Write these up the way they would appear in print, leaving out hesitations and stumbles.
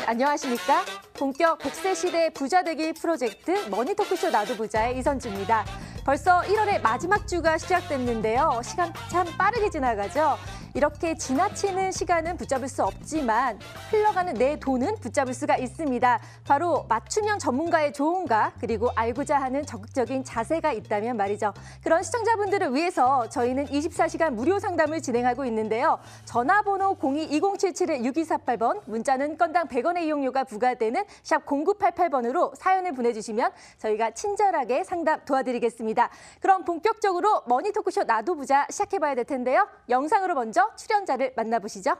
안녕하십니까? 본격 100세 시대 부자 되기 프로젝트 머니토크쇼 나도 부자의 이선주입니다. 벌써 1월의 마지막 주가 시작됐는데요. 시간 참 빠르게 지나가죠. 이렇게 지나치는 시간은 붙잡을 수 없지만 흘러가는 내 돈은 붙잡을 수가 있습니다. 바로 맞춤형 전문가의 조언과 그리고 알고자 하는 적극적인 자세가 있다면 말이죠. 그런 시청자분들을 위해서 저희는 24시간 무료 상담을 진행하고 있는데요. 전화번호 02-2077-6248번, 문자는 건당 100원의 이용료가 부과되는 샵 0988번으로 사연을 보내주시면 저희가 친절하게 상담 도와드리겠습니다. 그럼 본격적으로 머니토크쇼 나도 부자 시작해봐야 될 텐데요. 영상으로 먼저 출연자를 만나보시죠.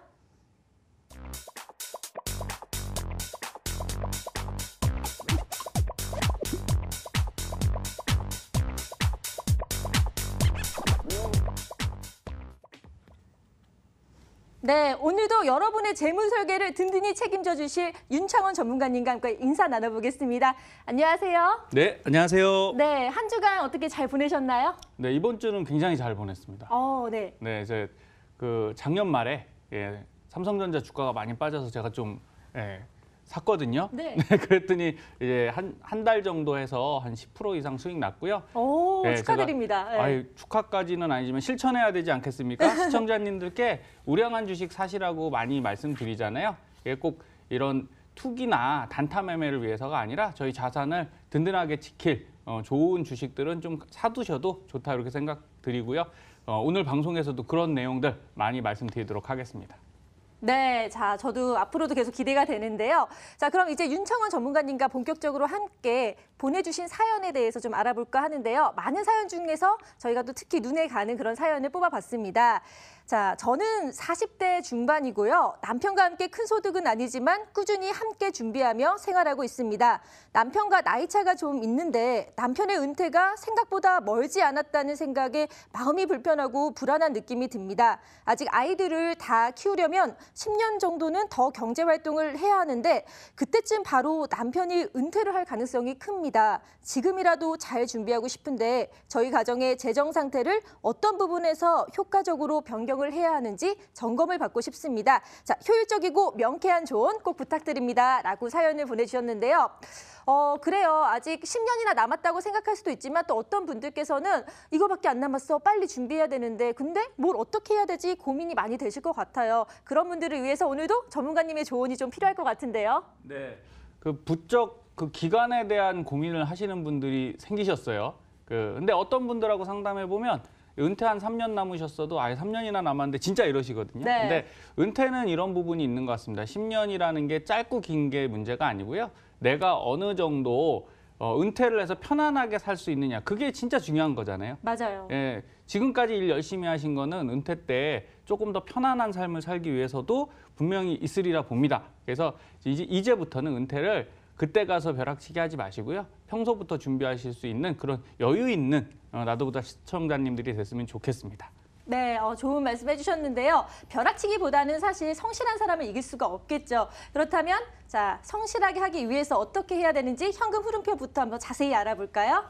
네, 오늘도 여러분의 재무 설계를 든든히 책임져 주실 윤창원 전문가님과 함께 인사 나눠보겠습니다. 안녕하세요. 네, 안녕하세요. 네, 한 주간 어떻게 잘 보내셨나요? 네, 이번 주는 굉장히 잘 보냈습니다. 네. 네, 이제 그 작년 말에 삼성전자 주가가 많이 빠져서 제가 좀 샀거든요. 네. 그랬더니 이제 한 달 정도 해서 한 10% 이상 수익 났고요. 오, 축하드립니다. 축하까지는 아니지만 실천해야 되지 않겠습니까? 시청자님들께 우량한 주식 사시라고 많이 말씀드리잖아요. 꼭 이런 투기나 단타 매매를 위해서가 아니라 저희 자산을 든든하게 지킬 좋은 주식들은 좀 사두셔도 좋다 이렇게 생각드리고요. 오늘 방송에서도 그런 내용들 많이 말씀드리도록 하겠습니다. 네, 자, 저도 앞으로도 계속 기대가 되는데요. 자, 그럼 이제 윤창원 전문가님과 본격적으로 함께 보내주신 사연에 대해서 좀 알아볼까 하는데요. 많은 사연 중에서 저희가 또 특히 눈에 가는 그런 사연을 뽑아봤습니다. 자, 저는 40대 중반이고요. 남편과 함께 큰 소득은 아니지만 꾸준히 함께 준비하며 생활하고 있습니다. 남편과 나이 차가 좀 있는데 남편의 은퇴가 생각보다 멀지 않았다는 생각에 마음이 불편하고 불안한 느낌이 듭니다. 아직 아이들을 다 키우려면 10년 정도는 더 경제 활동을 해야 하는데 그때쯤 바로 남편이 은퇴를 할 가능성이 큽니다. 지금이라도 잘 준비하고 싶은데 저희 가정의 재정 상태를 어떤 부분에서 효과적으로 변경을 해야 하는지 점검을 받고 싶습니다. 자, 효율적이고 명쾌한 조언 꼭 부탁드립니다. 라고 사연을 보내주셨는데요. 그래요. 아직 10년이나 남았다고 생각할 수도 있지만 또 어떤 분들께서는 이거밖에 안 남았어. 빨리 준비해야 되는데 근데 뭘 어떻게 해야 되지 고민이 많이 되실 것 같아요. 그런 분들을 위해서 오늘도 전문가님의 조언이 좀 필요할 것 같은데요. 네, 그 부쩍 그 기간에 대한 고민을 하시는 분들이 생기셨어요. 근데 어떤 분들하고 상담해 보면 은퇴 한 3년 남으셨어도 아예 3년이나 남았는데 진짜 이러시거든요. 네. 근데 은퇴는 이런 부분이 있는 것 같습니다. 10년이라는 게 짧고 긴 게 문제가 아니고요. 내가 어느 정도 은퇴를 해서 편안하게 살 수 있느냐. 그게 진짜 중요한 거잖아요. 맞아요. 예, 지금까지 일 열심히 하신 거는 은퇴 때 조금 더 편안한 삶을 살기 위해서도 분명히 있으리라 봅니다. 그래서 이제부터는 은퇴를 그때 가서 벼락치기 하지 마시고요. 평소부터 준비하실 수 있는 그런 여유 있는 나도보다 시청자님들이 됐으면 좋겠습니다. 네, 좋은 말씀 해주셨는데요. 벼락치기보다는 사실 성실한 사람을 이길 수가 없겠죠. 그렇다면 자, 성실하게 하기 위해서 어떻게 해야 되는지 현금 흐름표부터 한번 자세히 알아볼까요?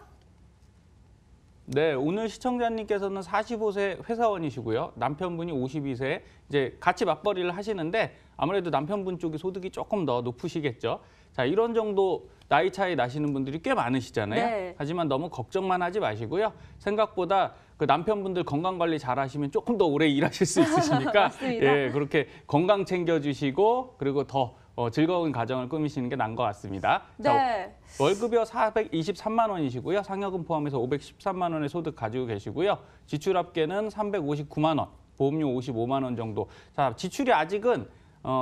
네, 오늘 시청자님께서는 45세 회사원이시고요. 남편분이 52세, 이제 같이 맞벌이를 하시는데 아무래도 남편분 쪽이 소득이 조금 더 높으시겠죠. 자, 이런 정도 나이 차이 나시는 분들이 꽤 많으시잖아요. 네. 하지만 너무 걱정만 하지 마시고요. 생각보다 그 남편분들 건강 관리 잘 하시면 조금 더 오래 일하실 수 있으시니까 맞습니다. 그렇게 건강 챙겨주시고 그리고 더 즐거운 가정을 꾸미시는 게 나은 것 같습니다. 네. 자, 월급여 423만 원이시고요. 상여금 포함해서 513만 원의 소득 가지고 계시고요. 지출 합계는 359만 원, 보험료 55만 원 정도. 자, 지출이 아직은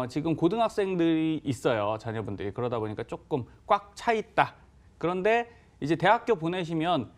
지금 고등학생들이 있어요. 자녀분들이. 그러다 보니까 조금 꽉 차 있다. 그런데 이제 대학교 보내시면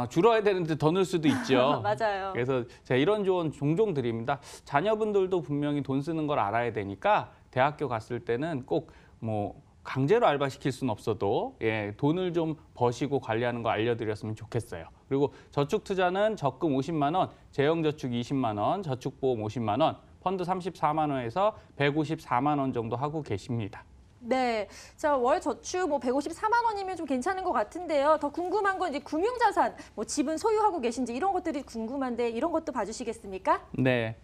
줄어야 되는데 더 늘 수도 있죠. 맞아요. 그래서 제가 이런 조언 종종 드립니다. 자녀분들도 분명히 돈 쓰는 걸 알아야 되니까 대학교 갔을 때는 꼭 뭐 강제로 알바시킬 수는 없어도 돈을 좀 버시고 관리하는 거 알려드렸으면 좋겠어요. 그리고 저축 투자는 적금 50만 원, 재형저축 20만 원, 저축보험 50만 원, 펀드 34만 원에서 154만 원 정도 하고 계십니다. 네, 자, 월 저축 154만 원이면 좀 괜찮은 것 같은데요. 더 궁금한 건 이제 금융자산, 집은 소유하고 계신지 이런 것들이 궁금한데 이런 것도 봐주시겠습니까? 네,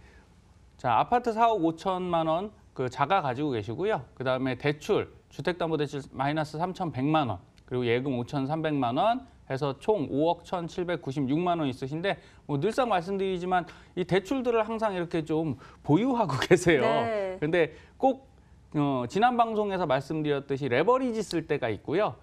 자, 아파트 4억 5천만 원 그 자가 가지고 계시고요. 그다음에 대출, 주택담보대출 마이너스 3,100만 원, 그리고 예금 5,300만 원 해서 총 5억 1,796만 원 있으신데 뭐 늘상 말씀드리지만 이 대출들을 항상 이렇게 좀 보유하고 계세요. 네. 근데 꼭 지난 방송에서 말씀드렸듯이 레버리지 쓸 때가 있고요.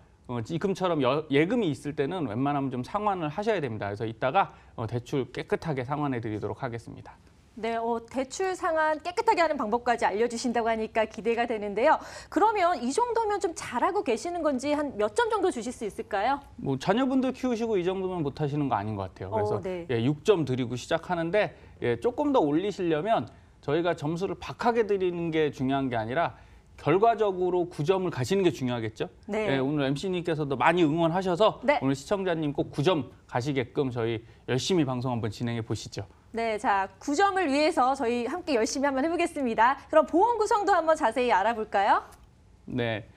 지금처럼 예금이 있을 때는 웬만하면 좀 상환을 하셔야 됩니다. 그래서 이따가 대출 깨끗하게 상환해 드리도록 하겠습니다. 네, 대출 상환 깨끗하게 하는 방법까지 알려주신다고 하니까 기대가 되는데요. 그러면 이 정도면 좀 잘하고 계시는 건지 한 몇 점 정도 주실 수 있을까요? 뭐 자녀분들 키우시고 이 정도면 못 하시는 거 아닌 것 같아요. 그래서 네. 6점 드리고 시작하는데 조금 더 올리시려면 저희가 점수를 박하게 드리는 게 중요한 게 아니라 결과적으로 9점을 가시는 게 중요하겠죠. 네. 오늘 MC님께서도 많이 응원하셔서 네. 오늘 시청자님 꼭 9점 가시게끔 저희 열심히 방송 한번 진행해 보시죠. 네, 자, 9점을 위해서 저희 함께 열심히 한번 해보겠습니다. 그럼 보험 구성도 한번 자세히 알아볼까요? 네,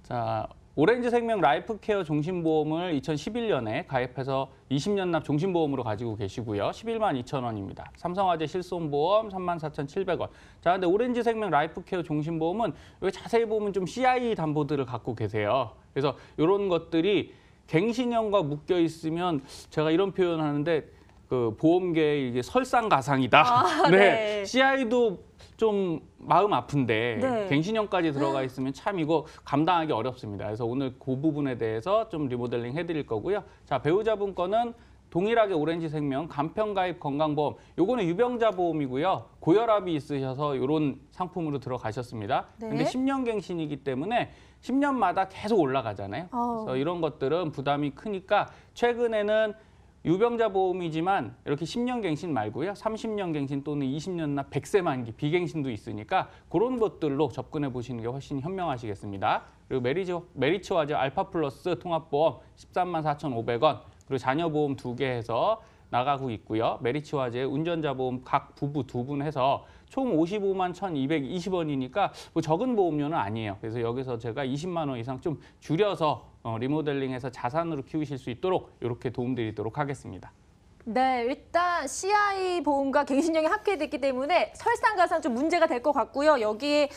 자 오렌지생명 라이프케어 종신보험을 2011년에 가입해서 20년 납 종신보험으로 가지고 계시고요. 11만 2천 원입니다. 삼성화재 실손보험 34,700원. 자, 근데 오렌지생명 라이프케어 종신보험은 여기 자세히 보면 좀 CI 담보들을 갖고 계세요. 그래서 이런 것들이 갱신형과 묶여 있으면 제가 이런 표현하는데 그 보험계의 이게 설상가상이다. 네. CI도 좀 마음 아픈데 네. 갱신형까지 들어가 있으면 참 이거 감당하기 어렵습니다. 그래서 오늘 그 부분에 대해서 좀 리모델링 해드릴 거고요. 자, 배우자분 거는 동일하게 오렌지생명 간편가입 건강보험. 요거는 유병자 보험이고요. 고혈압이 있으셔서 이런 상품으로 들어가셨습니다. 네. 근데 10년 갱신이기 때문에 10년마다 계속 올라가잖아요. 그래서 이런 것들은 부담이 크니까 최근에는 유병자 보험이지만 이렇게 10년 갱신 말고요. 30년 갱신 또는 20년 납 100세 만기 비갱신도 있으니까 그런 것들로 접근해 보시는 게 훨씬 현명하시겠습니다. 그리고 메리츠화재 알파 플러스 통합보험 13만 4,500원, 그리고 자녀보험 2개 해서 나가고 있고요. 메리츠화재 운전자 보험 각 부부 2분 해서 총 55만 1,220원이니까 뭐 적은 보험료는 아니에요. 그래서 여기서 제가 20만 원 이상 좀 줄여서 리모델링해서 자산으로 키우실 수 있도록 이렇게 도움드리도록 하겠습니다. 네, 일단 CI 보험과 갱신형이 합계됐기 때문에 설상가상 좀 문제가 될 것 같고요. 여기에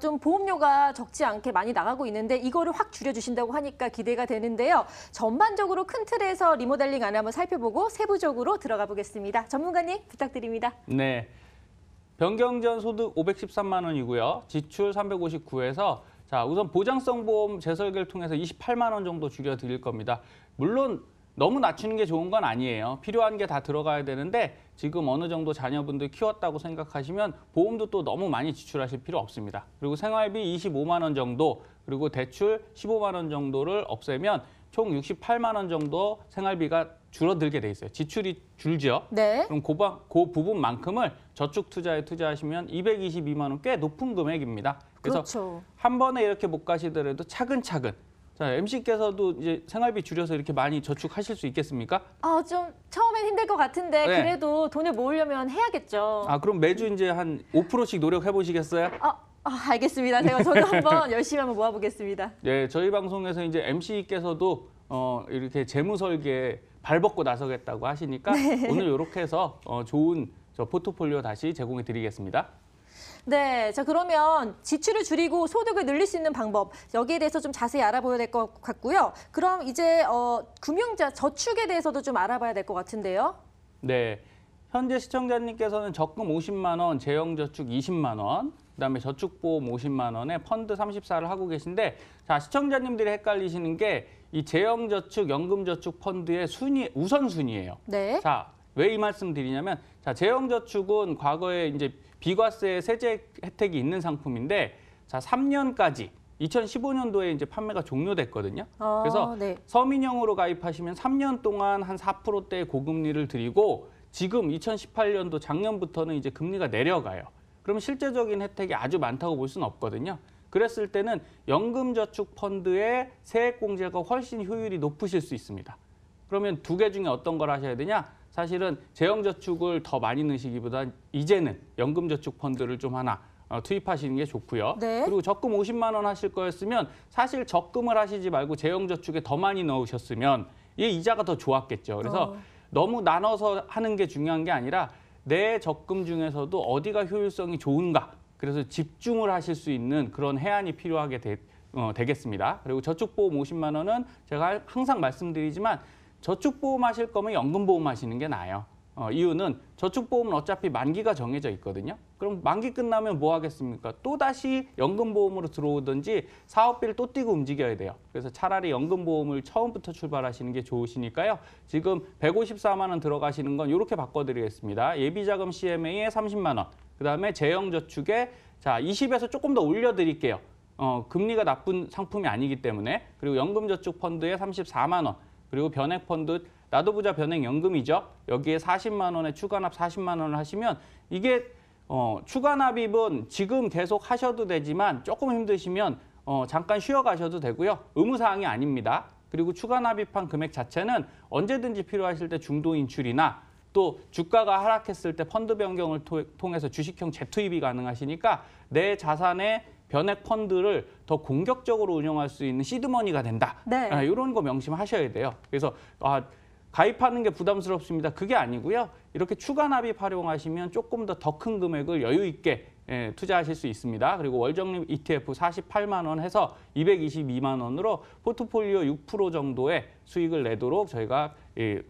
좀 보험료가 적지 않게 많이 나가고 있는데 이거를 확 줄여주신다고 하니까 기대가 되는데요. 전반적으로 큰 틀에서 리모델링 안에 한번 살펴보고 세부적으로 들어가 보겠습니다. 전문가님 부탁드립니다. 네, 변경전 소득 513만 원이고요. 지출 359에서 자, 우선 보장성 보험 재설계를 통해서 28만 원 정도 줄여드릴 겁니다. 물론 너무 낮추는 게 좋은 건 아니에요. 필요한 게 다 들어가야 되는데 지금 어느 정도 자녀분들 키웠다고 생각하시면 보험도 또 너무 많이 지출하실 필요 없습니다. 그리고 생활비 25만 원 정도, 그리고 대출 15만 원 정도를 없애면 총 68만 원 정도 생활비가 줄어들게 돼 있어요. 지출이 줄죠. 네. 그럼 그 부분만큼을 저축 투자에 투자하시면 222만 원 꽤 높은 금액입니다. 그래서 그렇죠. 한 번에 이렇게 못 가시더라도 차근차근. 자, MC께서도 이제 생활비 줄여서 이렇게 많이 저축하실 수 있겠습니까? 좀 처음엔 힘들 것 같은데 네. 그래도 돈을 모으려면 해야겠죠. 그럼 매주 이제 한 5%씩 노력해 보시겠어요? 알겠습니다. 저도 한번 열심히 한번 모아보겠습니다. 네, 저희 방송에서 이제 MC께서도 이렇게 재무 설계에 발벗고 나서겠다고 하시니까 오늘 이렇게 해서 좋은 저 포트폴리오 다시 제공해 드리겠습니다. 네, 자 그러면 지출을 줄이고 소득을 늘릴 수 있는 방법 여기에 대해서 좀 자세히 알아봐야 될 것 같고요. 그럼 이제 금융자 저축에 대해서도 좀 알아봐야 될 것 같은데요. 네, 현재 시청자님께서는 적금 50만 원, 재형저축 20만 원, 그다음에 저축보험 50만 원에 펀드 34를 하고 계신데, 자, 시청자님들이 헷갈리시는 게 이 재형저축, 연금저축 펀드의 우선순위예요. 네. 자, 왜 이 말씀 드리냐면, 자, 재형저축은 과거에 이제 비과세 세제 혜택이 있는 상품인데, 자, 3년까지 2015년도에 이제 판매가 종료됐거든요. 그래서 네. 서민형으로 가입하시면 3년 동안 한 4%대의 고금리를 드리고, 지금 2018년도 작년부터는 이제 금리가 내려가요. 그러면 실제적인 혜택이 아주 많다고 볼 수는 없거든요. 그랬을 때는 연금저축 펀드의 세액공제가 훨씬 효율이 높으실 수 있습니다. 그러면 두 개 중에 어떤 걸 하셔야 되냐? 사실은 재형저축을 더 많이 넣으시기보다 이제는 연금저축 펀드를 좀 하나 투입하시는 게 좋고요. 네. 그리고 적금 50만 원 하실 거였으면 사실 적금을 하시지 말고 재형저축에 더 많이 넣으셨으면 이 이자가 더 좋았겠죠. 그래서 너무 나눠서 하는 게 중요한 게 아니라 내 적금 중에서도 어디가 효율성이 좋은가, 그래서 집중을 하실 수 있는 그런 해안이 필요하게 되겠습니다. 그리고 저축보험 50만 원은 제가 항상 말씀드리지만 저축보험 하실 거면 연금보험 하시는 게 나아요. 이유는 저축보험은 어차피 만기가 정해져 있거든요. 그럼 만기 끝나면 뭐 하겠습니까? 또다시 연금보험으로 들어오든지 사업비를 또 띄고 움직여야 돼요. 그래서 차라리 연금보험을 처음부터 출발하시는 게 좋으시니까요. 지금 154만 원 들어가시는 건 이렇게 바꿔드리겠습니다. 예비자금 CMA에 30만 원, 그다음에 재형저축에 자 20에서 조금 더 올려드릴게요. 금리가 나쁜 상품이 아니기 때문에. 그리고 연금저축펀드에 34만 원, 그리고 변액펀드 나도부자 변액연금이죠. 여기에 40만 원에 추가납 40만 원을 하시면 이게 추가납입은 지금 계속 하셔도 되지만 조금 힘드시면 잠깐 쉬어가셔도 되고요. 의무사항이 아닙니다. 그리고 추가납입한 금액 자체는 언제든지 필요하실 때 중도인출이나 또 주가가 하락했을 때 펀드 변경을 통해서 주식형 재투입이 가능하시니까 내 자산의 변액 펀드를 더 공격적으로 운영할 수 있는 시드머니가 된다. 네. 이런 거 명심하셔야 돼요. 그래서 가입하는 게 부담스럽습니다. 그게 아니고요. 이렇게 추가 납입 활용하시면 조금 더 큰 금액을 여유 있게 투자하실 수 있습니다. 그리고 월적립 ETF 48만 원 해서 222만 원으로 포트폴리오 6% 정도의 수익을 내도록 저희가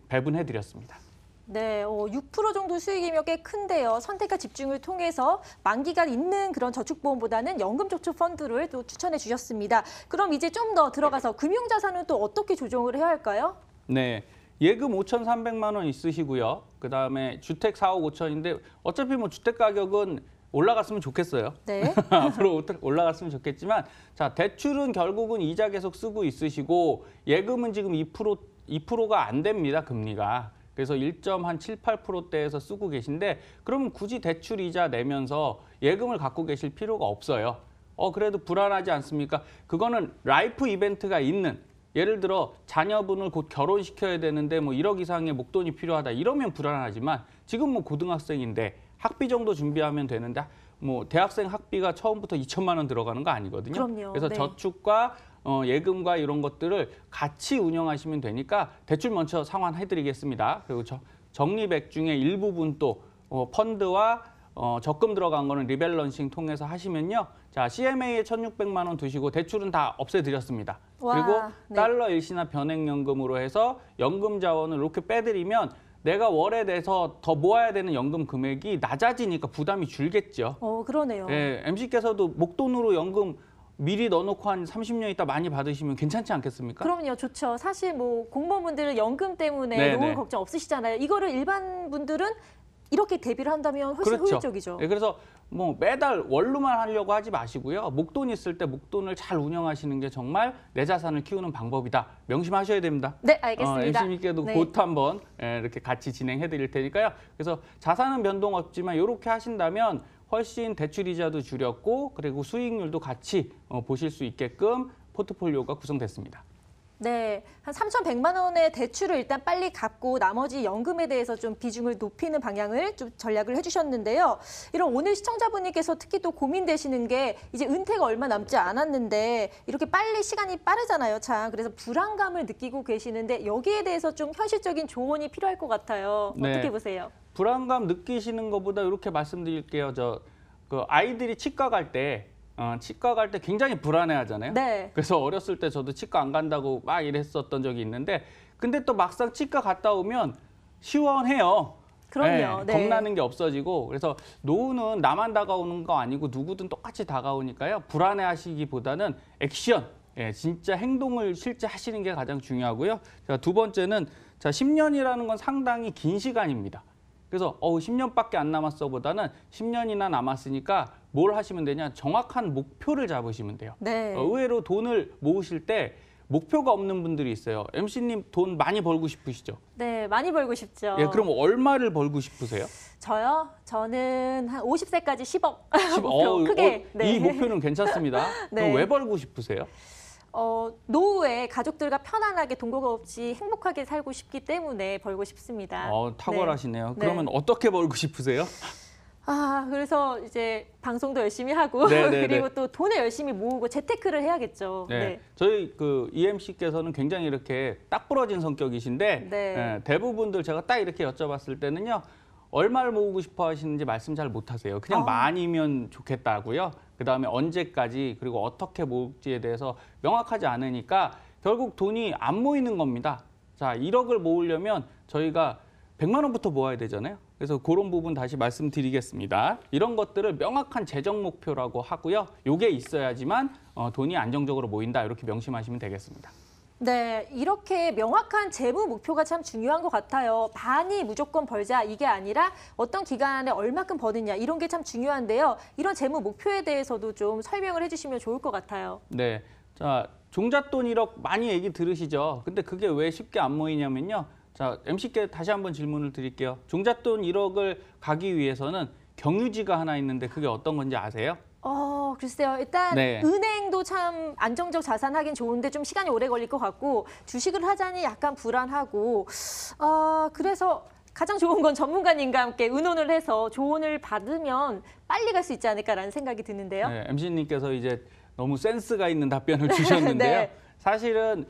배분해 드렸습니다. 네, 6% 정도 수익이면 꽤 큰데요. 선택과 집중을 통해서 만기가 있는 그런 저축보험보다는 연금저축펀드를 또 추천해 주셨습니다. 그럼 이제 좀 더 들어가서 금융자산은 또 어떻게 조정을 해야 할까요? 네. 예금 5,300만 원 있으시고요. 그다음에 주택 4억 5천인데 어차피 뭐 주택 가격은 올라갔으면 좋겠어요. 네. 앞으로 올라갔으면 좋겠지만 자, 대출은 결국은 이자 계속 쓰고 있으시고 예금은 지금 2%가 안 됩니다. 금리가. 그래서 1.78%대에서 쓰고 계신데 그러면 굳이 대출 이자 내면서 예금을 갖고 계실 필요가 없어요. 그래도 불안하지 않습니까? 그거는 라이프 이벤트가 있는 예를 들어 자녀분을 곧 결혼시켜야 되는데 뭐 1억 이상의 목돈이 필요하다 이러면 불안하지만 지금 뭐 고등학생인데 학비 정도 준비하면 되는데 뭐 대학생 학비가 처음부터 2천만 원 들어가는 거 아니거든요. 그럼요. 그래서 네. 저축과 예금과 이런 것들을 같이 운영하시면 되니까 대출 먼저 상환해드리겠습니다. 그리고 적립액 중에 일부분 또 펀드와 적금 들어간 거는 리밸런싱 통해서 하시면요. 자, CMA에 1,600만 원 두시고 대출은 다 없애드렸습니다. 와, 그리고 네. 달러 일시나 변액연금으로 해서 연금 자원을 이렇게 빼드리면 내가 월에 내서 더 모아야 되는 연금 금액이 낮아지니까 부담이 줄겠죠. 그러네요. 예, MC께서도 목돈으로 연금 미리 넣어놓고 한 30년 있다 많이 받으시면 괜찮지 않겠습니까? 그럼요, 좋죠. 사실 뭐 공무원분들은 연금 때문에 네, 노후 네. 걱정 없으시잖아요. 이거를 일반 분들은 이렇게 대비를 한다면 훨씬 그렇죠. 효율적이죠. 예, 그래서 뭐 매달 월로만 하려고 하지 마시고요. 목돈 있을 때 목돈을 잘 운영하시는 게 정말 내 자산을 키우는 방법이다. 명심하셔야 됩니다. 네, 알겠습니다. MC님께도 네. 곧 한번 이렇게 같이 진행해 드릴 테니까요. 그래서 자산은 변동 없지만 이렇게 하신다면 훨씬 대출 이자도 줄였고 그리고 수익률도 같이 보실 수 있게끔 포트폴리오가 구성됐습니다. 네, 한 3,100만 원의 대출을 일단 빨리 갚고 나머지 연금에 대해서 좀 비중을 높이는 방향을 좀 전략을 해주셨는데요. 이런 오늘 시청자분님께서 특히 또 고민되시는 게 이제 은퇴가 얼마 남지 않았는데 이렇게 빨리 시간이 빠르잖아요, 참. 그래서 불안감을 느끼고 계시는데 여기에 대해서 좀 현실적인 조언이 필요할 것 같아요. 네. 어떻게 보세요? 불안감 느끼시는 것보다 이렇게 말씀드릴게요. 그 아이들이 치과 갈 때 굉장히 불안해하잖아요. 네. 그래서 어렸을 때 저도 치과 안 간다고 막 이랬었던 적이 있는데 근데 또 막상 치과 갔다 오면 시원해요. 그럼요. 네. 겁나는 게 없어지고 그래서 노후는 나만 다가오는 거 아니고 누구든 똑같이 다가오니까요. 불안해하시기보다는 액션, 진짜 행동을 실제 하시는 게 가장 중요하고요. 자, 두 번째는 10년이라는 건 상당히 긴 시간입니다. 그래서 10년밖에 안 남았어 보다는 10년이나 남았으니까 뭘 하시면 되냐? 정확한 목표를 잡으시면 돼요. 네. 의외로 돈을 모으실 때 목표가 없는 분들이 있어요. MC님 돈 많이 벌고 싶으시죠? 네, 많이 벌고 싶죠. 예, 그럼 얼마를 벌고 싶으세요? 저요? 저는 한 50세까지 10억 목표 크게. 이 목표는 괜찮습니다. 네. 그럼 왜 벌고 싶으세요? 노후에 가족들과 편안하게 동거가 없이 행복하게 살고 싶기 때문에 벌고 싶습니다. 탁월하시네요. 네. 그러면 어떻게 벌고 싶으세요? 그래서 이제 방송도 열심히 하고 네, 네, 그리고 네. 또 돈을 열심히 모으고 재테크를 해야겠죠. 네. 저희 그 EMC께서는 굉장히 이렇게 딱 부러진 성격이신데 네. 대부분들 제가 딱 이렇게 여쭤봤을 때는요. 얼마를 모으고 싶어 하시는지 말씀 잘 못하세요. 그냥 많이면 좋겠다고요. 그다음에 언제까지 그리고 어떻게 모을지에 대해서 명확하지 않으니까 결국 돈이 안 모이는 겁니다. 자, 1억을 모으려면 저희가 100만 원부터 모아야 되잖아요. 그래서 그런 부분 다시 말씀드리겠습니다. 이런 것들을 명확한 재정 목표라고 하고요. 요게 있어야지만 돈이 안정적으로 모인다. 이렇게 명심하시면 되겠습니다. 네, 이렇게 명확한 재무 목표가 참 중요한 것 같아요. 많이 무조건 벌자 이게 아니라 어떤 기간에 얼마큼 버느냐 이런 게 참 중요한데요. 이런 재무 목표에 대해서도 좀 설명을 해주시면 좋을 것 같아요. 네, 자 종잣돈 1억 많이 얘기 들으시죠? 근데 그게 왜 쉽게 안 모이냐면요. 자, MC께 다시 한번 질문을 드릴게요. 종잣돈 1억을 가기 위해서는 경유지가 하나 있는데 그게 어떤 건지 아세요? 글쎄요. 일단 네. 은행도 참 안정적 자산 하긴 좋은데 좀 시간이 오래 걸릴 것 같고 주식을 하자니 약간 불안하고 그래서 가장 좋은 건 전문가님과 함께 의논을 해서 조언을 받으면 빨리 갈 수 있지 않을까라는 생각이 드는데요. 네, MC님께서 이제 너무 센스가 있는 답변을 주셨는데요. 네. 사실은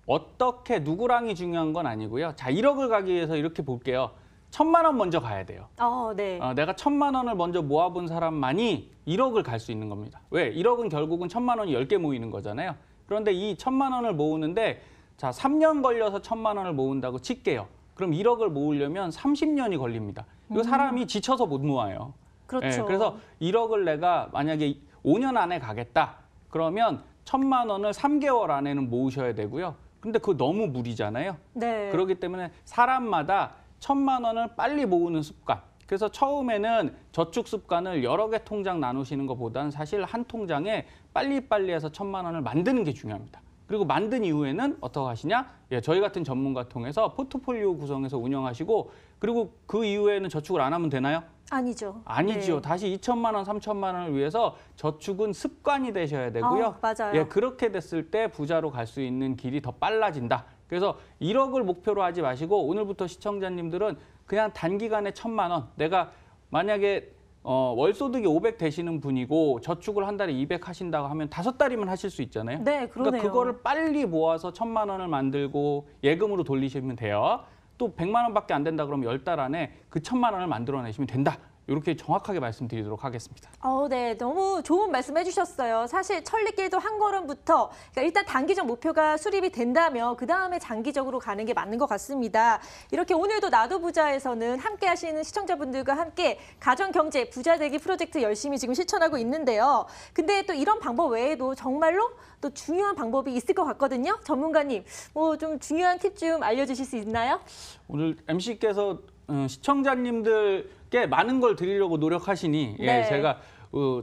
어떻게 누구랑이 중요한 건 아니고요. 자, 1억을 가기 위해서 이렇게 볼게요. 1,000만 원 먼저 가야 돼요. 네. 내가 1,000만 원을 먼저 모아본 사람만이 1억을 갈 수 있는 겁니다. 왜? 1억은 결국은 1,000만 원이 10개 모이는 거잖아요. 그런데 이 1,000만 원을 모으는데 자, 3년 걸려서 1,000만 원을 모은다고 칠게요. 그럼 1억을 모으려면 30년이 걸립니다. 이거 사람이 지쳐서 못 모아요. 그렇죠. 그래서 1억을 내가 만약에 5년 안에 가겠다. 그러면 1,000만 원을 3개월 안에는 모으셔야 되고요. 근데 그거 너무 무리잖아요. 네. 그렇기 때문에 사람마다 1,000만 원을 빨리 모으는 습관. 그래서 처음에는 저축 습관을 여러 개 통장 나누시는 것보다는 사실 한 통장에 빨리빨리 해서 1,000만 원을 만드는 게 중요합니다. 그리고 만든 이후에는 어떻게 하시냐? 저희 같은 전문가 통해서 포트폴리오 구성해서 운영하시고 그리고 그 이후에는 저축을 안 하면 되나요? 아니죠. 아니죠. 네. 다시 2,000만 원, 3,000만 원을 위해서 저축은 습관이 되셔야 되고요. 맞아요. 그렇게 됐을 때 부자로 갈 수 있는 길이 더 빨라진다. 그래서 1억을 목표로 하지 마시고 오늘부터 시청자님들은 그냥 단기간에 1,000만 원. 내가 만약에 월소득이 500 되시는 분이고 저축을 한 달에 200 하신다고 하면 5달이면 하실 수 있잖아요. 네, 그러네요. 그러니까 그거를 빨리 모아서 1,000만 원을 만들고 예금으로 돌리시면 돼요. 또 100만 원밖에 안 된다 그러면 10달 안에 그 1,000만 원을 만들어내시면 된다. 이렇게 정확하게 말씀드리도록 하겠습니다. 네, 너무 좋은 말씀 해주셨어요. 사실 천리길도 한 걸음부터 그러니까 일단 단기적 목표가 수립이 된다면 그 다음에 장기적으로 가는 게 맞는 것 같습니다. 이렇게 오늘도 나도 부자에서는 함께 하시는 시청자분들과 함께 가정경제 부자되기 프로젝트 열심히 지금 실천하고 있는데요. 근데 또 이런 방법 외에도 정말로 또 중요한 방법이 있을 것 같거든요. 전문가님, 뭐 좀 중요한 팁 좀 알려주실 수 있나요? 오늘 MC께서 시청자님들께 많은 걸 드리려고 노력하시니 네. 제가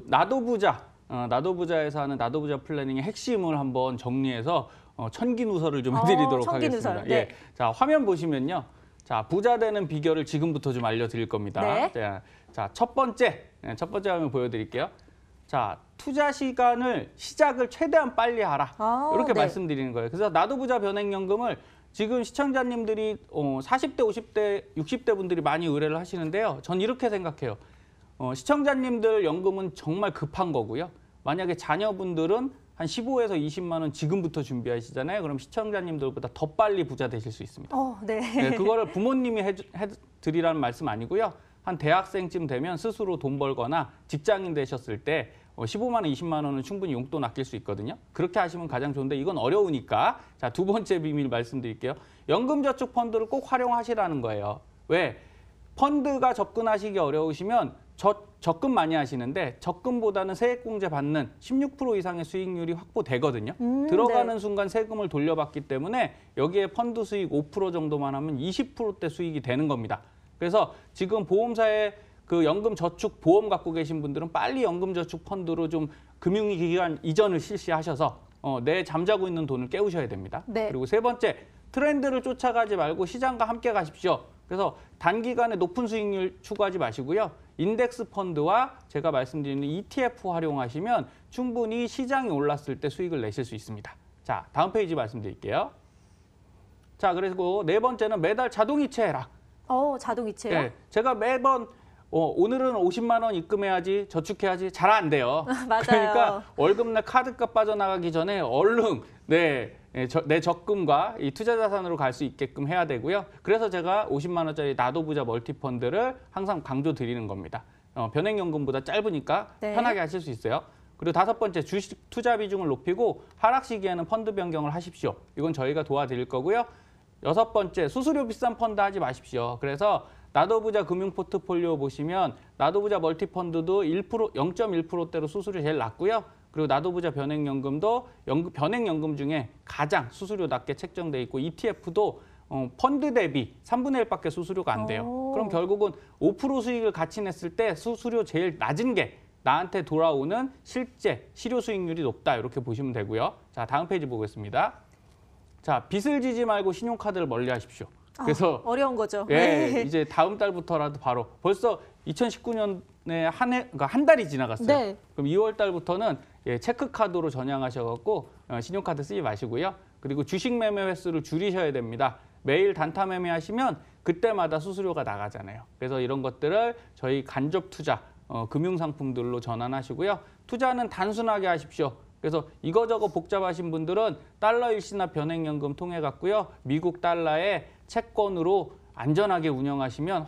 나도 부자, 나도 부자에서 하는 나도 부자 플래닝의 핵심을 한번 정리해서 천기누설을 좀 해드리도록 천기누설, 하겠습니다. 네. 자, 화면 보시면요. 자, 부자 되는 비결을 지금부터 좀 알려드릴 겁니다. 네. 자, 첫 번째 화면 보여드릴게요. 자, 투자 시작을 최대한 빨리 하라. 이렇게 네. 말씀드리는 거예요. 그래서 나도 부자 변액연금을 지금 시청자님들이 40대, 50대, 60대 분들이 많이 의뢰를 하시는데요. 전 이렇게 생각해요. 시청자님들 연금은 정말 급한 거고요. 만약에 자녀분들은 한 15에서 20만 원 지금부터 준비하시잖아요. 그럼 시청자님들보다 더 빨리 부자 되실 수 있습니다. 네. 그거를 부모님이 해드리라는 말씀 아니고요. 한 대학생쯤 되면 스스로 돈 벌거나 직장인 되셨을 때 15만 원, 20만 원은 충분히 용돈 아낄 수 있거든요. 그렇게 하시면 가장 좋은데 이건 어려우니까 자, 두 번째 비밀 말씀드릴게요. 연금저축펀드를 꼭 활용하시라는 거예요. 왜? 펀드가 접근하시기 어려우시면 적금 많이 하시는데 적금보다는 세액공제 받는 16% 이상의 수익률이 확보되거든요. 들어가는 네. 순간 세금을 돌려받기 때문에 여기에 펀드 수익 5% 정도만 하면 20%대 수익이 되는 겁니다. 그래서 지금 보험사에 그 연금 저축 보험 갖고 계신 분들은 빨리 연금 저축 펀드로 좀 금융기관 이전을 실시하셔서 내 잠자고 있는 돈을 깨우셔야 됩니다. 네. 그리고 세 번째, 트렌드를 쫓아가지 말고 시장과 함께 가십시오. 그래서 단기간에 높은 수익률 추구하지 마시고요. 인덱스 펀드와 제가 말씀드리는 ETF 활용하시면 충분히 시장이 올랐을 때 수익을 내실 수 있습니다. 자, 다음 페이지 말씀드릴게요. 자, 그리고 네 번째는 매달 자동이체 해라. 자동이체요? 제가 매번 오늘은 50만 원 입금해야지, 저축해야지 잘 안 돼요. 맞아요. 그러니까 월급날 카드값 빠져나가기 전에 얼른 내 적금과 이 투자 자산으로 갈 수 있게끔 해야 되고요. 그래서 제가 50만 원짜리 나도부자 멀티펀드를 항상 강조드리는 겁니다. 변액연금보다 짧으니까 네. 편하게 하실 수 있어요. 그리고 5번째, 주식 투자 비중을 높이고 하락 시기에는 펀드 변경을 하십시오. 이건 저희가 도와드릴 거고요. 6번째, 수수료 비싼 펀드 하지 마십시오. 그래서 나도부자 금융 포트폴리오 보시면 나도부자 멀티펀드도 0.1%대로 수수료 제일 낮고요. 그리고 나도부자 변액연금도 변액연금 중에 가장 수수료 낮게 책정돼 있고 ETF도 펀드 대비 3분의 1밖에 수수료가 안 돼요. 오. 그럼 결국은 5% 수익을 같이 냈을 때 수수료 제일 낮은 게 나한테 돌아오는 실제 실효 수익률이 높다, 이렇게 보시면 되고요. 자, 다음 페이지 보겠습니다. 자, 빚을 지지 말고 신용카드를 멀리 하십시오. 그래서 어려운 거죠. 예, 네. 이제 다음 달부터라도 바로 벌써 2019년에 그러니까 한 달이 지나갔어요. 네. 그럼 2월 달부터는 체크카드로 전향하셔갖고 신용카드 쓰지 마시고요. 그리고 주식 매매 횟수를 줄이셔야 됩니다. 매일 단타 매매하시면 그때마다 수수료가 나가잖아요. 그래서 이런 것들을 저희 간접 투자, 금융상품들로 전환하시고요. 투자는 단순하게 하십시오. 그래서 이거저거 복잡하신 분들은 달러 일시나 변액연금 통해 갖고요. 미국 달러에 채권으로 안전하게 운영하시면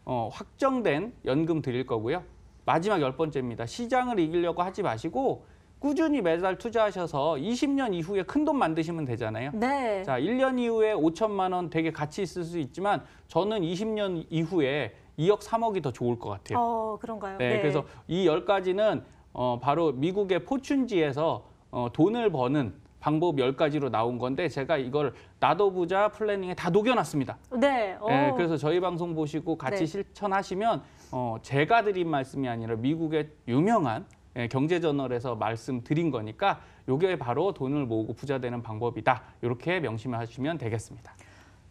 확정된 연금 드릴 거고요. 마지막 10번째입니다. 시장을 이기려고 하지 마시고 꾸준히 매달 투자하셔서 20년 이후에 큰돈 만드시면 되잖아요. 네. 자, 1년 이후에 5천만 원 되게 가치 있을 수 있지만 저는 20년 이후에 2억, 3억이 더 좋을 것 같아요. 그런가요? 네, 그래서 이 10가지는 바로 미국의 포춘지에서 돈을 버는 방법 10가지로 나온 건데 제가 이걸 나도부자 플래닝에 다 녹여놨습니다. 네. 네, 그래서 저희 방송 보시고 같이 네. 실천하시면 제가 드린 말씀이 아니라 미국의 유명한 경제저널에서 말씀드린 거니까 이게 바로 돈을 모으고 부자 되는 방법이다. 이렇게 명심하시면 되겠습니다.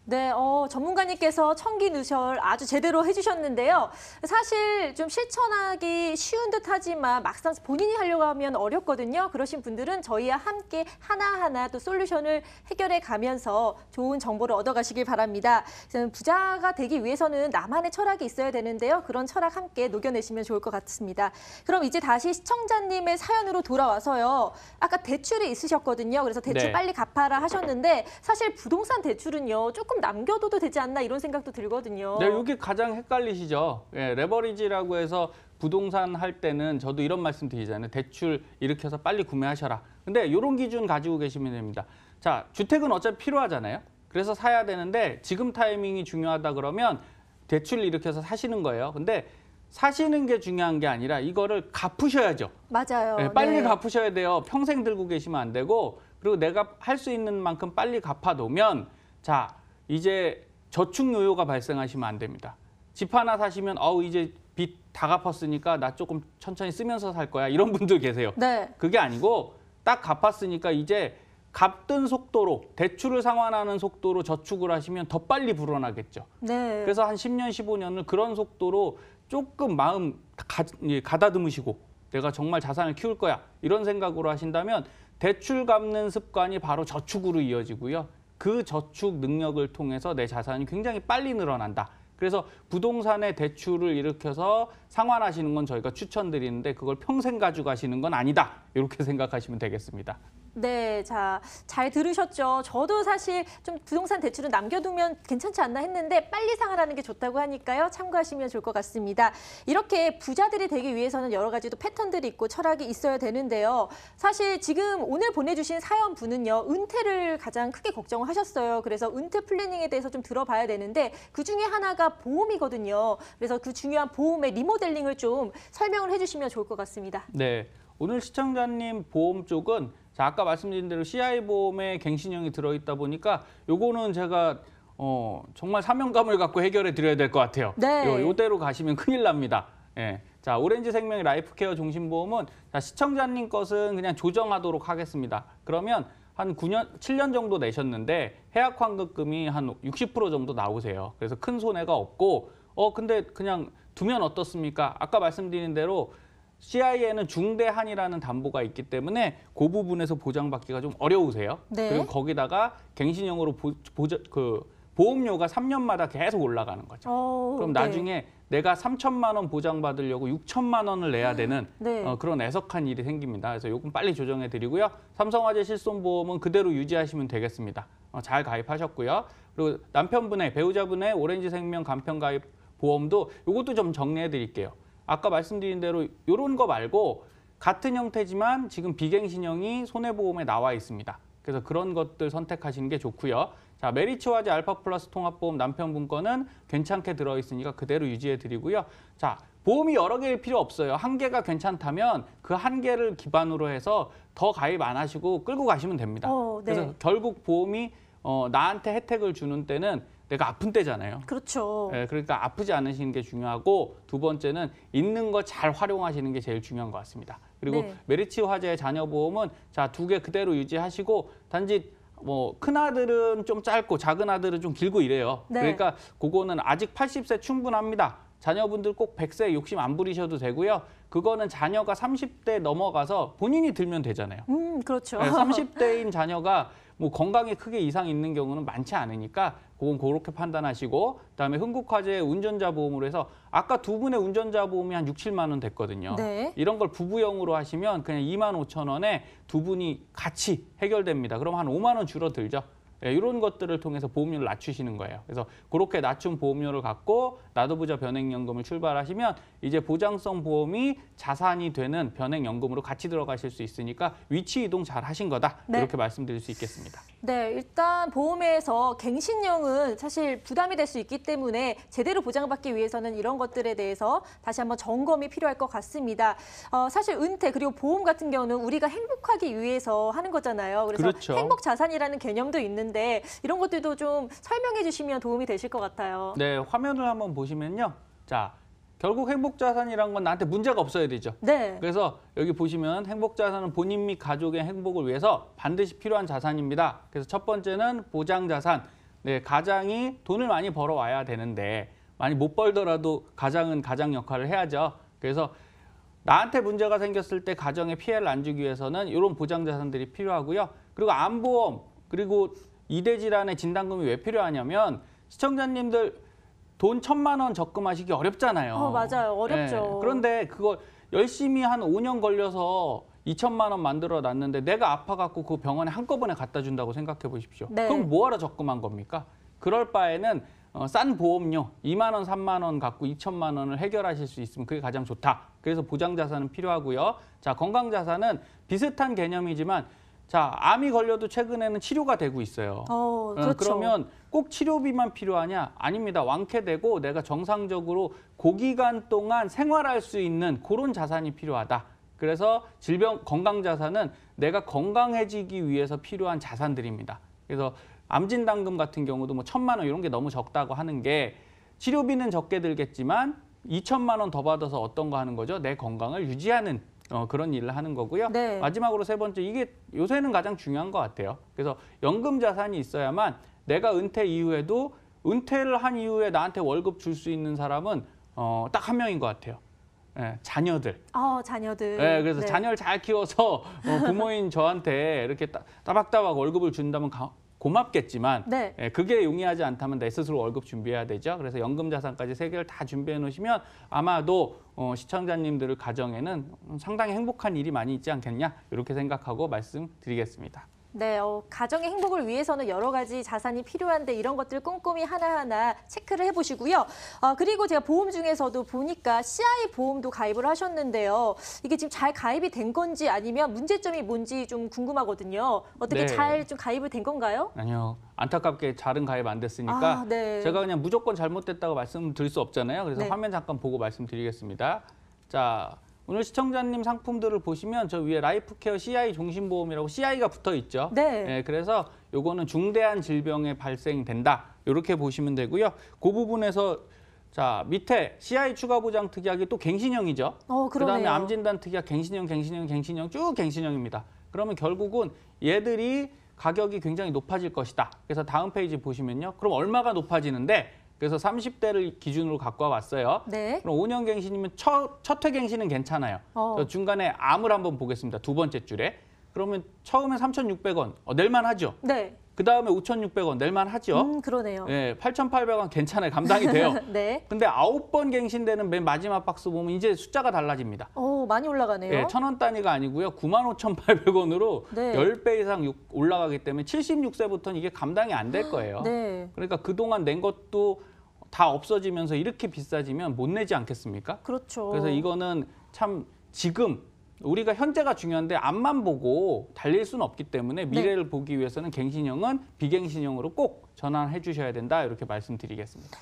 네, 전문가님께서 청기누설 아주 제대로 해주셨는데요. 사실 좀 실천하기 쉬운 듯하지만 막상 본인이 하려고 하면 어렵거든요. 그러신 분들은 저희와 함께 하나하나 또 솔루션을 해결해 가면서 좋은 정보를 얻어가시길 바랍니다. 부자가 되기 위해서는 나만의 철학이 있어야 되는데요. 그런 철학 함께 녹여내시면 좋을 것 같습니다. 그럼 이제 다시 시청자님의 사연으로 돌아와서요. 아까 대출이 있으셨거든요. 그래서 대출 네. 빨리 갚아라 하셨는데 사실 부동산 대출은요. 조금 남겨둬도 되지 않나 이런 생각도 들거든요. 네, 이게 가장 헷갈리시죠. 레버리지라고 해서 부동산 할 때는 저도 이런 말씀 드리잖아요. 대출 일으켜서 빨리 구매하셔라. 근데 이런 기준 가지고 계시면 됩니다. 자, 주택은 어차피 필요하잖아요. 그래서 사야 되는데 지금 타이밍이 중요하다 그러면 대출 일으켜서 사시는 거예요. 근데 사시는 게 중요한 게 아니라 이거를 갚으셔야죠. 맞아요. 네, 빨리 네. 갚으셔야 돼요. 평생 들고 계시면 안 되고 그리고 내가 할 수 있는 만큼 빨리 갚아놓으면 자, 이제 저축 요요가 발생하시면 안 됩니다. 집 하나 사시면 이제 빚 다 갚았으니까 나 조금 천천히 쓰면서 살 거야. 이런 분들 계세요. 네. 그게 아니고 딱 갚았으니까 이제 갚던 속도로 대출을 상환하는 속도로 저축을 하시면 더 빨리 불어나겠죠. 네. 그래서 한 10년, 15년을 그런 속도로 조금 마음 가다듬으시고 내가 정말 자산을 키울 거야. 이런 생각으로 하신다면 대출 갚는 습관이 바로 저축으로 이어지고요. 그 저축 능력을 통해서 내 자산이 굉장히 빨리 늘어난다. 그래서 부동산의 대출을 일으켜서 상환하시는 건 저희가 추천드리는데 그걸 평생 가져가시는 건 아니다. 이렇게 생각하시면 되겠습니다. 네, 자, 잘 들으셨죠? 저도 사실 좀 부동산 대출은 남겨두면 괜찮지 않나 했는데 빨리 상환하는 게 좋다고 하니까요. 참고하시면 좋을 것 같습니다. 이렇게 부자들이 되기 위해서는 여러 가지 또 패턴들이 있고 철학이 있어야 되는데요. 사실 지금 오늘 보내주신 사연분은요. 은퇴를 가장 크게 걱정을 하셨어요. 그래서 은퇴 플래닝에 대해서 좀 들어봐야 되는데 그중에 하나가 보험이거든요. 그래서 그 중요한 보험의 리모델링을 좀 설명을 해주시면 좋을 것 같습니다. 네, 오늘 시청자님 보험 쪽은 자, 아까 말씀드린 대로 CI 보험에 갱신형이 들어있다 보니까 요거는 제가 정말 사명감을 갖고 해결해 드려야 될 것 같아요. 네. 요대로 가시면 큰일 납니다. 예. 자, 오렌지 생명의 라이프케어 종신보험은 자, 시청자님 것은 그냥 조정하도록 하겠습니다. 그러면 한 7년 정도 내셨는데 해약 환급금이 한 60% 정도 나오세요. 그래서 큰 손해가 없고 근데 그냥 두면 어떻습니까? 아까 말씀드린 대로 CI에는 중대한이라는 담보가 있기 때문에 그 부분에서 보장받기가 좀 어려우세요. 네. 그리고 거기다가 갱신형으로 보험료가 3년마다 계속 올라가는 거죠. 그럼 네. 나중에 내가 3천만 원 보장받으려고 6천만 원을 내야 되는 네. 그런 애석한 일이 생깁니다. 그래서 요금 빨리 조정해 드리고요. 삼성화재 실손보험은 그대로 유지하시면 되겠습니다. 잘 가입하셨고요. 그리고 남편분의 배우자분의 오렌지생명 간편가입 보험도 요것도 좀 정리해 드릴게요. 아까 말씀드린 대로 이런 거 말고 같은 형태지만 지금 비갱신형이 손해보험에 나와 있습니다. 그래서 그런 것들 선택하시는 게 좋고요. 자, 메리츠화재 알파플러스 통합보험 남편분 거는 괜찮게 들어있으니까 그대로 유지해 드리고요. 자, 보험이 여러 개일 필요 없어요. 한 개가 괜찮다면 그 한 개를 기반으로 해서 더 가입 안 하시고 끌고 가시면 됩니다. 네. 그래서 결국 보험이 나한테 혜택을 주는 때는 내가 아픈 때잖아요. 그렇죠. 그러니까 아프지 않으시는 게 중요하고 두 번째는 있는 거 잘 활용하시는 게 제일 중요한 것 같습니다. 그리고 네. 메리츠 화재 자녀보험은 자, 2개 그대로 유지하시고 단지 뭐 큰 아들은 좀 짧고 작은 아들은 좀 길고 이래요. 네. 그러니까 그거는 아직 80세 충분합니다. 자녀분들 꼭 100세 욕심 안 부리셔도 되고요. 그거는 자녀가 30대 넘어가서 본인이 들면 되잖아요. 그렇죠. 30대인 자녀가 뭐 건강에 크게 이상 있는 경우는 많지 않으니까 그건 그렇게 판단하시고 그다음에 흥국화재 운전자 보험으로 해서 아까 두 분의 운전자 보험이 한 6, 7만 원 됐거든요. 네. 이런 걸 부부용으로 하시면 그냥 2만 5천 원에 두 분이 같이 해결됩니다. 그럼 한 5만 원 줄어들죠. 이런 것들을 통해서 보험료를 낮추시는 거예요. 그래서 그렇게 낮춘 보험료를 갖고 나도부자 변액연금을 출발하시면 이제 보장성 보험이 자산이 되는 변액연금으로 같이 들어가실 수 있으니까 위치 이동 잘 하신 거다. 네. 이렇게 말씀드릴 수 있겠습니다. 네, 일단 보험에서 갱신형은 사실 부담이 될 수 있기 때문에 제대로 보장받기 위해서는 이런 것들에 대해서 다시 한번 점검이 필요할 것 같습니다. 사실 은퇴 그리고 보험 같은 경우는 우리가 행복하기 위해서 하는 거잖아요. 그래서 그렇죠. 행복 자산이라는 개념도 있는데 이런 것들도 좀 설명해 주시면 도움이 되실 것 같아요. 네, 화면을 한번 보시면요. 자, 결국 행복자산이란 건 나한테 문제가 없어야 되죠. 네. 그래서 여기 보시면 행복자산은 본인 및 가족의 행복을 위해서 반드시 필요한 자산입니다. 그래서 첫 번째는 보장자산. 네, 가장이 돈을 많이 벌어와야 되는데 많이 못 벌더라도 가장은 가장 역할을 해야죠. 그래서 나한테 문제가 생겼을 때 가정에 피해를 안 주기 위해서는 이런 보장자산들이 필요하고요. 그리고 암보험, 그리고 이대질환의 진단금이 왜 필요하냐면 시청자님들 돈 1,000만 원 적금하시기 어렵잖아요. 맞아요. 어렵죠. 그런데 그거 열심히 한 5년 걸려서 2,000만 원 만들어 놨는데 내가 아파갖고 그 병원에 한꺼번에 갖다 준다고 생각해 보십시오. 네. 그럼 뭐하러 적금한 겁니까? 그럴 바에는 싼 보험료 2만 원, 3만 원 갖고 2천만 원을 해결하실 수 있으면 그게 가장 좋다. 그래서 보장자산은 필요하고요. 자, 건강자산은 비슷한 개념이지만 자, 암이 걸려도 최근에는 치료가 되고 있어요. 그렇죠. 그러면 꼭 치료비만 필요하냐? 아닙니다. 완쾌되고 내가 정상적으로 고기간 동안 생활할 수 있는 그런 자산이 필요하다. 그래서 건강자산은 내가 건강해지기 위해서 필요한 자산들입니다. 그래서 암진단금 같은 경우도 뭐 1,000만 원 이런 게 너무 적다고 하는 게 치료비는 적게 들겠지만 2천만 원 더 받아서 어떤 거 하는 거죠? 내 건강을 유지하는 그런 일을 하는 거고요. 네. 마지막으로 세 번째, 이게 요새는 가장 중요한 것 같아요. 그래서 연금 자산이 있어야만 내가 은퇴 이후에도 은퇴를 한 이후에 나한테 월급 줄 수 있는 사람은 딱 한 명인 것 같아요. 자녀들. 자녀들. 그래서 네. 자녀를 잘 키워서 부모인 저한테 이렇게 따박따박 월급을 준다면 고맙겠지만 네. 그게 용이하지 않다면 내 스스로 월급 준비해야 되죠. 그래서 연금 자산까지 세 개를 다 준비해 놓으시면 아마도 시청자님들 가정에는 상당히 행복한 일이 많이 있지 않겠냐 이렇게 생각하고 말씀드리겠습니다. 네, 가정의 행복을 위해서는 여러 가지 자산이 필요한데 이런 것들 꼼꼼히 하나하나 체크를 해보시고요. 그리고 제가 보험 중에서도 보니까 CI 보험도 가입을 하셨는데요. 이게 지금 잘 가입이 된 건지 아니면 문제점이 뭔지 좀 궁금하거든요. 어떻게 네. 잘 좀 가입을 된 건가요? 아니요. 안타깝게 잘은 가입 안 됐으니까 네. 제가 그냥 무조건 잘못됐다고 말씀드릴 수 없잖아요. 그래서 네. 화면 잠깐 보고 말씀드리겠습니다. 자, 오늘 시청자님 상품들을 보시면 저 위에 라이프케어 CI 종신보험이라고 CI가 붙어 있죠. 네. 그래서 요거는 중대한 질병에 발생된다. 이렇게 보시면 되고요. 그 부분에서 자, 밑에 CI 추가 보장 특약이 또 갱신형이죠. 그러네요. 그다음에 암진단 특약 갱신형 쭉 갱신형입니다. 그러면 결국은 얘들이 가격이 굉장히 높아질 것이다. 그래서 다음 페이지 보시면요. 그럼 얼마가 높아지는데? 그래서 30대를 기준으로 갖고 와봤어요. 네. 그럼 5년 갱신이면 첫 회 갱신은 괜찮아요. 저 중간에 암을 한번 보겠습니다. 두 번째 줄에. 그러면 처음에 3,600원 낼만 하죠. 네. 그다음에 5,600원 낼만 하죠. 그러네요. 예, 8,800원 괜찮아요. 감당이 돼요. 네. 근데 9번 갱신되는 맨 마지막 박스 보면 이제 숫자가 달라집니다. 많이 올라가네요. 예, 1,000원 단위가 아니고요. 95,800원으로 네. 10배 이상 올라가기 때문에 76세부터는 이게 감당이 안 될 거예요. 네. 그러니까 그동안 낸 것도 다 없어지면서 이렇게 비싸지면 못 내지 않겠습니까? 그렇죠. 그래서 이거는 참 지금 우리가 현재가 중요한데 앞만 보고 달릴 수는 없기 때문에 미래를 보기 위해서는 갱신형은 비갱신형으로 꼭 전환해 주셔야 된다 이렇게 말씀드리겠습니다.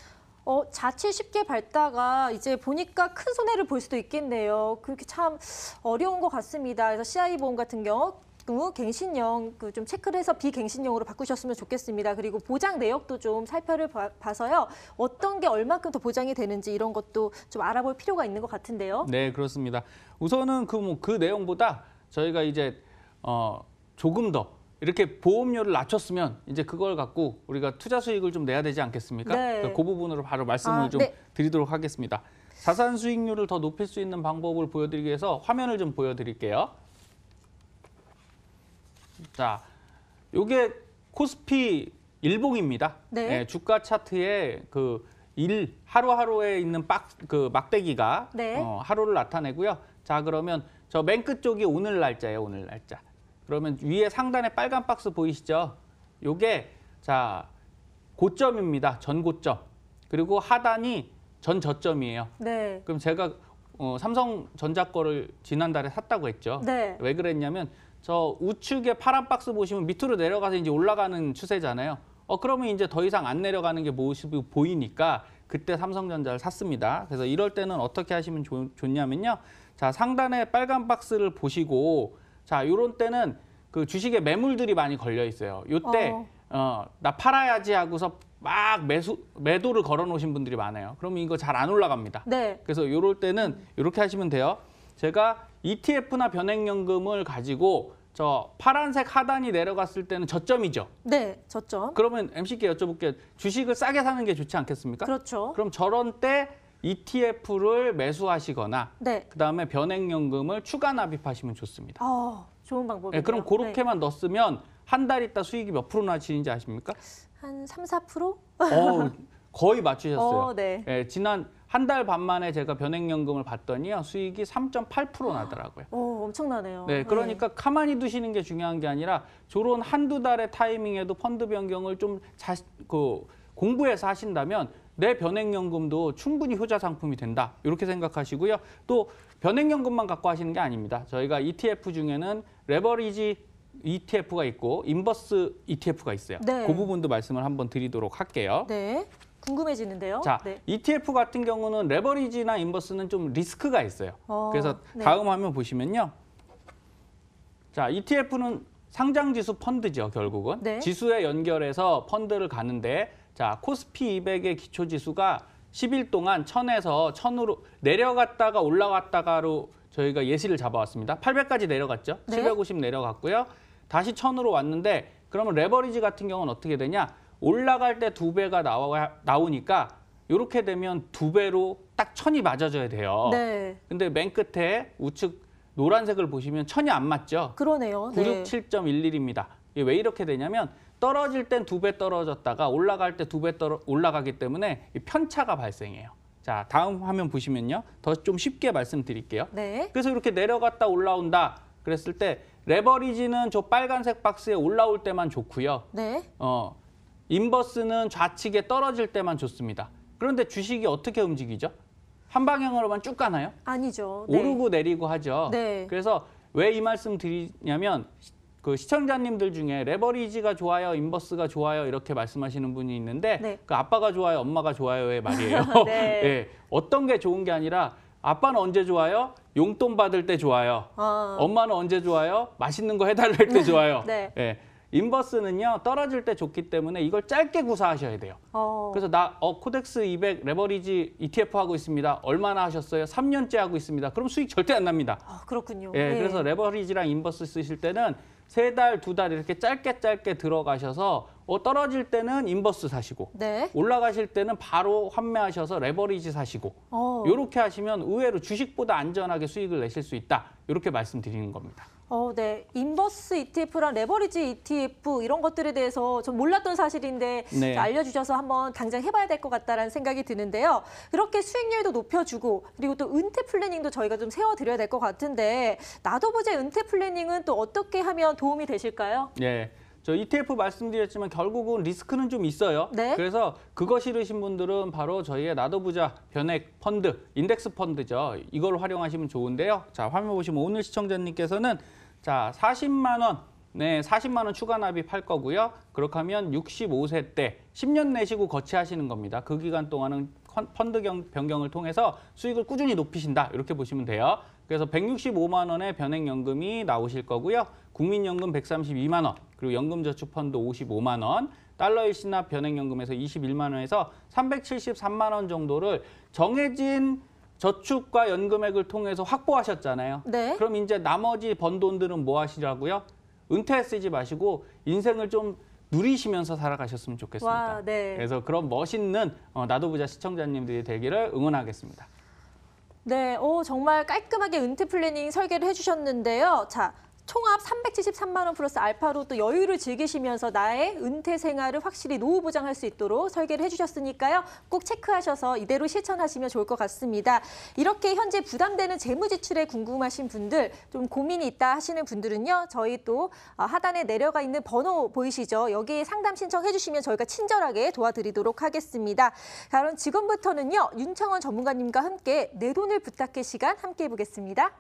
자칫 쉽게 밟다가 이제 보니까 큰 손해를 볼 수도 있겠네요. 그렇게 참 어려운 것 같습니다. 그래서 CI 보험 같은 경우 갱신형 좀 체크를 해서 비갱신형으로 바꾸셨으면 좋겠습니다. 그리고 보장 내역도 좀 살펴봐서요. 어떤 게 얼마큼 더 보장이 되는지 이런 것도 좀 알아볼 필요가 있는 것 같은데요. 네, 그렇습니다. 우선은 그 내용보다 저희가 이제 조금 더 이렇게 보험료를 낮췄으면 이제 그걸 갖고 우리가 투자 수익을 좀 내야 되지 않겠습니까? 네. 그 부분으로 바로 말씀을 좀 드리도록 하겠습니다. 자산 수익률을 더 높일 수 있는 방법을 보여드리기 위해서 화면을 좀 보여드릴게요. 자, 요게 코스피 일봉입니다. 네. 주가 차트에 그 하루하루에 있는 막대기가 하루를 나타내고요. 자, 그러면 저 맨 끝쪽이 오늘 날짜예요. 오늘 날짜. 그러면 위에 상단에 빨간 박스 보이시죠? 요게 자 고점입니다. 전 고점. 그리고 하단이 전 저점이에요. 네. 그럼 제가 삼성전자 거를 지난달에 샀다고 했죠. 네. 왜 그랬냐면 저 우측에 파란 박스 보시면 밑으로 내려가서 이제 올라가는 추세잖아요. 그러면 이제 더 이상 안 내려가는 게 모습이 보이니까 그때 삼성전자를 샀습니다. 그래서 이럴 때는 어떻게 하시면 좋냐면요. 자, 상단에 빨간 박스를 보시고 자, 요런 때는 그 주식에 매물들이 많이 걸려 있어요. 요때 나 팔아야지 하고서 막 매도를 걸어 놓으신 분들이 많아요. 그러면 이거 잘 안 올라갑니다. 네. 그래서 요럴 때는 이렇게 하시면 돼요. 제가 ETF나 변액연금을 가지고 저 파란색 하단이 내려갔을 때는 저점이죠. 네, 저점. 그러면 MC께 여쭤볼게요. 주식을 싸게 사는 게 좋지 않겠습니까? 그렇죠. 그럼 저런 때 ETF를 매수하시거나 네. 그다음에 변액연금을 추가 납입하시면 좋습니다. 좋은 방법이네요. 그럼 그렇게만 넣었으면 한 달 있다 수익이 몇 프로 나치는지 아십니까? 한 3, 4%? 거의 맞추셨어요. 네. 지난 한 달 반 만에 제가 변액연금을 봤더니요. 수익이 3.8% 나더라고요. 엄청나네요. 네, 그러니까 가만히 두시는 게 중요한 게 아니라 저런 한두 달의 타이밍에도 펀드 변경을 좀 공부해서 하신다면 내 변액연금도 충분히 효자 상품이 된다. 이렇게 생각하시고요. 또 변액연금만 갖고 하시는 게 아닙니다. 저희가 ETF 중에는 레버리지 ETF가 있고 인버스 ETF가 있어요. 네. 그 부분도 말씀을 한번 드리도록 할게요. 네. 궁금해지는데요. 자, 네. ETF 같은 경우는 레버리지나 인버스는 좀 리스크가 있어요. 그래서 다음 화면 보시면요. 자, ETF는 상장지수 펀드죠, 결국은. 네. 지수에 연결해서 펀드를 가는데 자, 코스피 200의 기초지수가 10일 동안 1000에서 1000으로 내려갔다가 올라갔다가로 저희가 예시를 잡아왔습니다. 800까지 내려갔죠. 네. 750 내려갔고요. 다시 1000으로 왔는데 그러면 레버리지 같은 경우는 어떻게 되냐? 올라갈 때 2배가 나오니까 이렇게 되면 2배로 딱 1000이 맞아줘야 돼요. 네. 근데 맨 끝에 우측 노란색을 보시면 1000이 안 맞죠? 그러네요. 네. 967.11입니다. 이게 왜 이렇게 되냐면 떨어질 땐 2배 떨어졌다가 올라갈 때 2배 올라가기 때문에 이 편차가 발생해요. 자, 다음 화면 보시면요. 더 좀 쉽게 말씀드릴게요. 네. 그래서 이렇게 내려갔다 올라온다 그랬을 때 레버리지는 저 빨간색 박스에 올라올 때만 좋고요. 네. 인버스는 좌측에 떨어질 때만 좋습니다. 그런데 주식이 어떻게 움직이죠? 한 방향으로만 쭉 가나요? 아니죠. 네. 오르고 내리고 하죠. 네. 그래서 왜 이 말씀 드리냐면 그 시청자님들 중에 레버리지가 좋아요, 인버스가 좋아요 이렇게 말씀하시는 분이 있는데 네. 그 아빠가 좋아요, 엄마가 좋아요의 말이에요. 네. 예, 어떤 게 좋은 게 아니라 아빠는 언제 좋아요? 용돈 받을 때 좋아요. 엄마는 언제 좋아요? 맛있는 거 해달랄 때 좋아요. 네. 예, 인버스는요 떨어질 때 좋기 때문에 이걸 짧게 구사하셔야 돼요. 그래서 나 코덱스 200 레버리지 ETF 하고 있습니다. 얼마나 하셨어요? 3년째 하고 있습니다. 그럼 수익 절대 안 납니다. 그렇군요. 예, 네. 그래서 레버리지랑 인버스 쓰실 때는 3달, 2달 이렇게 짧게 들어가셔서 떨어질 때는 인버스 사시고 네. 올라가실 때는 바로 환매하셔서 레버리지 사시고 이렇게 하시면 의외로 주식보다 안전하게 수익을 내실 수 있다. 이렇게 말씀드리는 겁니다. 네. 인버스 ETF랑 레버리지 ETF 이런 것들에 대해서 좀 몰랐던 사실인데 네. 알려주셔서 한번 당장 해봐야 될 것 같다라는 생각이 드는데요. 그렇게 수익률도 높여주고 그리고 또 은퇴 플래닝도 저희가 좀 세워드려야 될 것 같은데 나도부자 은퇴 플래닝은 또 어떻게 하면 도움이 되실까요? 예. 저 ETF 말씀드렸지만 결국은 리스크는 좀 있어요. 네. 그래서 그거 싫으신 분들은 바로 저희의 나도부자 변액 펀드, 인덱스 펀드죠. 이걸 활용하시면 좋은데요. 자, 화면 보시면 오늘 시청자님께서는 자, 40만 원, 네, 40만 원 추가 납입할 거고요. 그렇게 하면 65세 때 10년 내시고 거치하시는 겁니다. 그 기간 동안은 펀드 변경을 통해서 수익을 꾸준히 높이신다. 이렇게 보시면 돼요. 그래서 165만 원의 변액연금이 나오실 거고요. 국민연금 132만 원, 그리고 연금저축펀드 55만 원, 달러 일시납 변액연금에서 21만 원에서 373만 원 정도를 정해진 저축과 연금액을 통해서 확보하셨잖아요. 네. 그럼 이제 나머지 번 돈들은 뭐 하시라고요? 은퇴에 쓰지 마시고 인생을 좀 누리시면서 살아가셨으면 좋겠습니다. 와, 네. 그래서 그런 멋있는 나도부자 시청자님들이 되기를 응원하겠습니다. 네, 정말 깔끔하게 은퇴 플래닝 설계를 해주셨는데요. 자, 총합 373만 원 플러스 알파로 또 여유를 즐기시면서 나의 은퇴 생활을 확실히 노후 보장할 수 있도록 설계를 해주셨으니까요. 꼭 체크하셔서 이대로 실천하시면 좋을 것 같습니다. 이렇게 현재 부담되는 재무 지출에 궁금하신 분들, 좀 고민이 있다 하시는 분들은요. 저희 또 하단에 내려가 있는 번호 보이시죠? 여기에 상담 신청해 주시면 저희가 친절하게 도와드리도록 하겠습니다. 자, 그럼 지금부터는요. 윤창원 전문가님과 함께 내 돈을 부탁해 시간 함께 해보겠습니다.